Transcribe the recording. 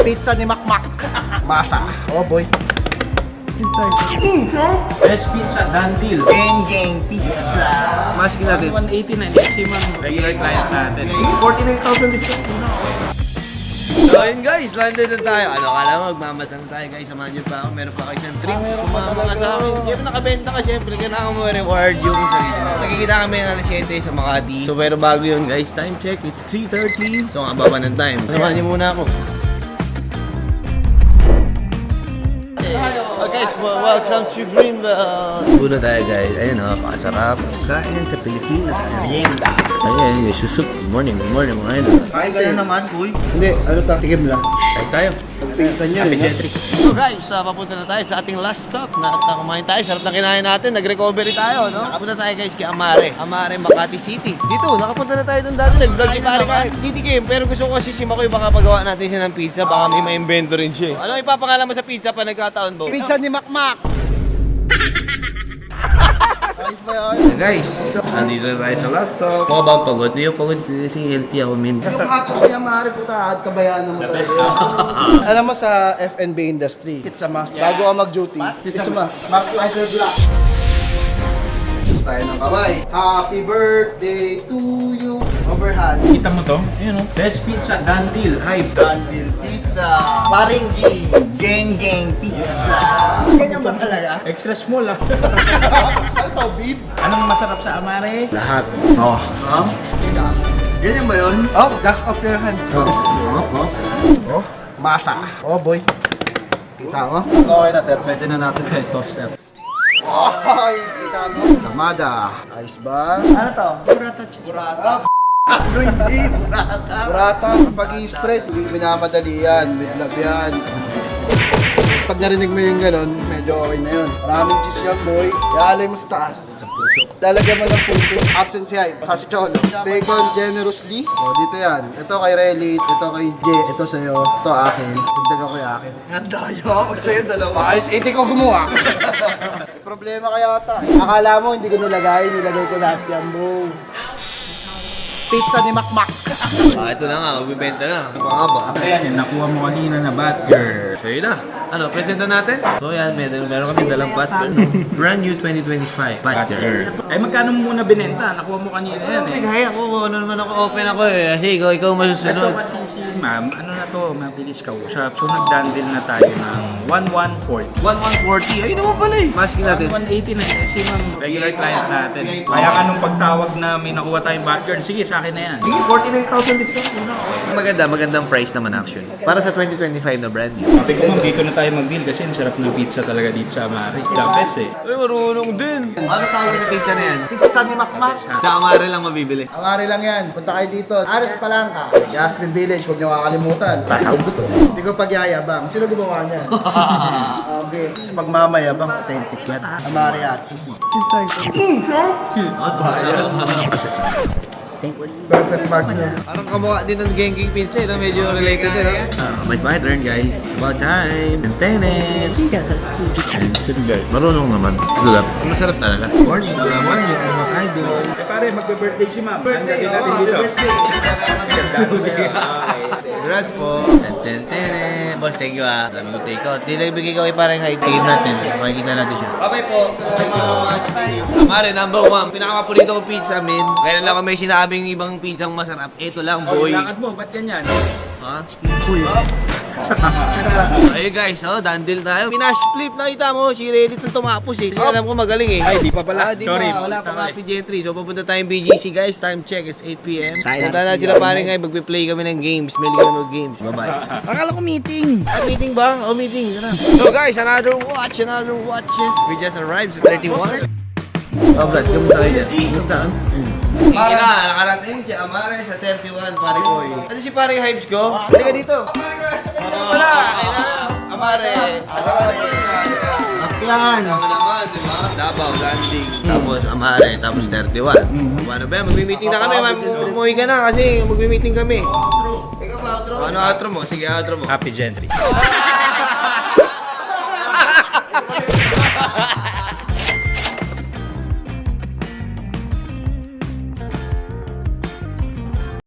Pizza ni Makmak. Masa. Oh boy. Best pizza, done deal. Gang pizza. Masking natin. 189, maximum regular client natin. 49,000 discount. So yun guys, landed na tayo. Ano, kala mo, magmamasang tayo guys. Samahan nyo pa ako. Meron pa kayo siyang treats. Sumama ka sa akin. Siyempre nakabenta ka, siyempre. Kailangan mo reward yung sarili. Nakikita kami ng alas 7 sa Makati. So pero bago yun guys, time check. It's 3:30. So ang baba ng time. Samahan nyo muna ako. Okay, so welcome to Greenbelt. Una tayo guys. Ayun o, pakasarap. Kain sa Pilipinas. Merienda. Ayan, yung susuk. Good morning mga idol. Kain ka naman, boy. Hindi, ano ta? Tigim lang. Kahit tayo. Pizza niya. Happy Gentry. So guys, papunta na tayo sa ating last stop na kumain tayo. Sarap na kinain natin. Nag-recovery tayo, no? Nakapunta tayo guys kay Amare. Amare, Makati City. Dito, nakapunta na tayo doon dati. Nag-vlog si pare kahit. Titi Kim, pero gusto ko kasi si Makoy baka pagawa natin siya ng pizza. Baka may ma-invento rin siya. Ano ipapangalan mo sa pizza pa nagkataon, Bo? Pizza ni Makmak. Ayos ba yun? So guys, nandito na tayo sa last stop. Mga bang pagod? Hindi yung pagod kasi healthy ako, min. Yung aso siya maaari po taad, kabayanan mo talaga. Alam mo sa F&B industry, it's a must. Bago ka mag-duty, it's a must. Max Lighter Black. Tayo ng kamay. Happy birthday to you. Overhand. Kita mo to? Ayun o. Best pizza, done deal. Hype. Dandil Pizza. Paring G. Gang Pizza. Ganyan ba talaga? Extra small ah. Ano to, Bib? Anong masarap sa Amare? Lahat. Oh. Ganyan ba yun? Oh, gas off your hands. Oh. Masa. Oh, boy. Kita mo? Okay na sir, pwede na natin sa toast sir. Ay, kita mo? Lamada. Ayos ba? Ano to? Burrata cheese. Burrata. Hindi, burrata. Burrata. Pag i-spread, hindi minamadali yan. Midlab yan. Pag narinig mo yung ganon, medyo okay na yun. Maraming cheese yan, boy. Iaalay mo sa taas. Lalagyan mo ng puso. Absent si Hype. Sa si Cholo. Bacon generously. O, dito yan. Ito kay Relit. Ito kay J. Ito sa'yo. Ito akin. Dagdagan ko yung akin. Nandaya. Pag sa'yo dalawa. Ayos, 80 ko gumawa. May problema kaya ata. Akala mo hindi ko nilagay. Nilagay ko lahat yan, bro. Pizza ni Makmak. Ito na nga, magbibenta na. Mga ba? Ayan, nakuha mo kanina na burger. So yun na. Ano, presenta natin? So yan, meron kami dalang batger. No? Brand new 2025 batger. Eh magkano mo muna binenta? Nakuha mo kanina yan eh. Nag-haya ako, ano naman ako, open ako eh. Kasi ikaw Ito masusunod. kasi si ma'am, ano na to, mabilis kausap. So nag-dandel na tayo ng 1140. 1140, ayun naman pala eh. Masking natin. 189 kasi ma'am, regular client natin. Kaya ka nung pagtawag na may nakuha tayong burger, sige sa akin na yan. Sige, 49,000 discount muna. Magandang price naman actually. Para sa 2025 na brand new. Sabi ko ma'am, dito na tayo mag-deal kasi ang sarap ng pizza talaga dito sa Amare. Lapes eh. Ay, marunong din. Ano tawag sa pizza na yan? Pizza ni Makmak. Sa Amare lang mabibili. Ang ari lang yan. Punta kayo dito. Ares Palangka. Jasmine Village. Huwag niyo kakalimutan. Tatawag ko to. Hindi ko pagyayabang. Sino gumawa niyan? Okay. Sa pagmamayabang, authentic yan. Amari Atsu. Breakfast partner. Parang kamukha din ng Genking Pizza, no? Medyo related din, no? It's my turn, guys. It's about time. Antenet. Marunong naman. Good luck. Masarap talaga. Morning, kumakain din. Eh pare, magbe-birthday si ma'am. Ang gagawin natin dito. Congrats po. Antenet. Boss, thank you ah. Dami ko take out. Bigay ko kay parang high game natin. Makikita natin siya. Okay po. Thank you so much. Amare, number 1. Pinakapaborito kong pizza, min. Kailan lang kami sinabing ibang pizzang masarap. Ito lang, boy. Lakad mo, ba't ganyan? Ha? Ayun guys, dandel tayo. Pinash flip, nakita mo, si Relit ang tumapos eh. Kasi alam ko magaling eh. Ay, di pa pala. Di Sorry. pa, wala pa Happy Gentry. So pupunta tayong BGC guys, time check, it's 8 p.m. Punta na sila pare ngayon, magpe-play kami ng games. May ligaw ng games. Bye-bye. Akala ko meeting. Meeting ba? Meeting. Tara. So guys, another watches. We just arrived sa 31. Oh, bless. Kamusta kayo dyan? Kamusta? Nakarating si Amare sa 31, pare boy. Ano si pare Hypes ko? Halika dito. Wala! Kaya na! Amare! Yan. Tama naman, di ba? Davao, landing. Tapos Amare, tapos 31. Paano ba? Magmi-meeting na kami. Umuwi ka na kasi magmi-meeting kami. Ikaw ba, outro? Ano outro mo? Sige, outro mo. Happy Gentry.